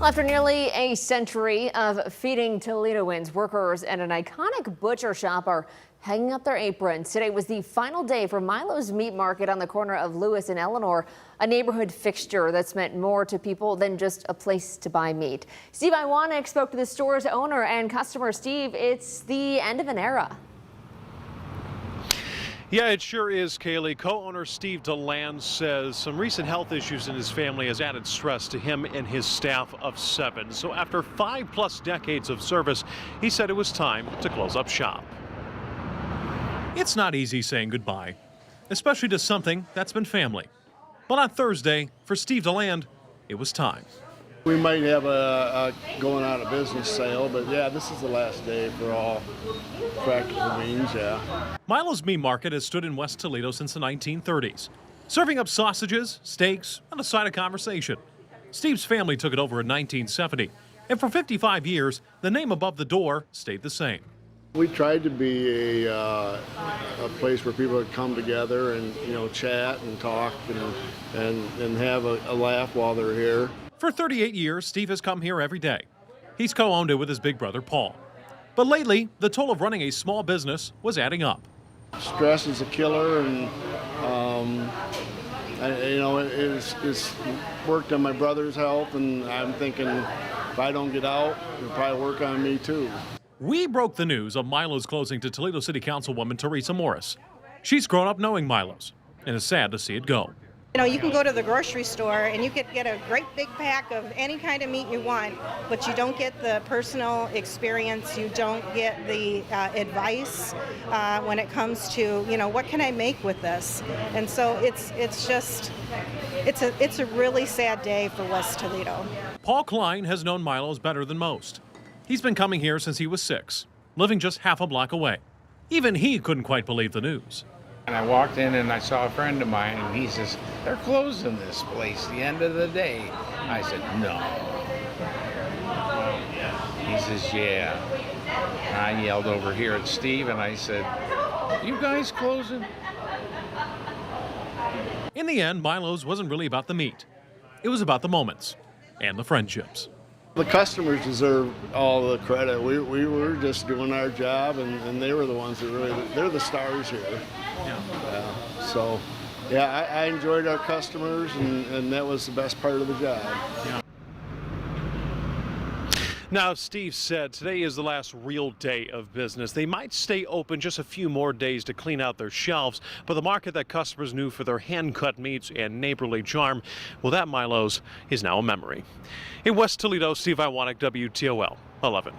After nearly a century of feeding Toledoans, workers at an iconic butcher shop are hanging up their aprons. Today was the final day for Milo's Meat Market on the corner of Lewis and Eleanor, a neighborhood fixture that's meant more to people than just a place to buy meat. Steve Iwanek spoke to the store's owner and customer. Steve, it's the end of an era. Yeah, it sure is, Kaylee. Co-owner Steve DeLand says some recent health issues in his family has added stress to him and his staff of 7. So after 5+ decades of service, he said it was time to close up shop. It's not easy saying goodbye, especially to something that's been family. But on Thursday, for Steve DeLand, it was time. We might have a going out of business sale, but yeah, this is the last day for all practical means, yeah. Milo's Meat Market has stood in West Toledo since the 1930s, serving up sausages, steaks, and a side of conversation. Steve's family took it over in 1970, and for 55 years, the name above the door stayed the same. We tried to be a place where people would come together and, chat and talk and have a laugh while they're here. For 38 years, Steve has come here every day. He's co-owned it with his big brother, Paul. But lately, the toll of running a small business was adding up. Stress is a killer, and it's worked on my brother's health, and I'm thinking if I don't get out, it'll probably work on me too. We broke the news of Milo's closing to Toledo City Councilwoman Teresa Morris. She's grown up knowing Milo's and is sad to see it go. You can go to the grocery store and you could get a great big pack of any kind of meat you want, but you don't get the personal experience, you don't get the advice when it comes to, what can I make with this? And so it's a really sad day for West Toledo. Paul Klein has known Milo's better than most. He's been coming here since he was 6, living just half a block away. Even he couldn't quite believe the news. And I walked in and I saw a friend of mine and he says, "They're closing this place the end of the day." I said, "No." He says, "Yeah." And I yelled over here at Steve and I said, "You guys closing?" In the end, Milo's wasn't really about the meat. It was about the moments and the friendships. The customers deserve all the credit. We were just doing our job, and they were the ones that they're the stars here. Yeah. So, yeah, I enjoyed our customers, and that was the best part of the job. Yeah. Now, Steve said today is the last real day of business. They might stay open just a few more days to clean out their shelves, but the market that customers knew for their hand-cut meats and neighborly charm, well, that Milo's is now a memory. In West Toledo, Steve Iwanek, WTOL 11.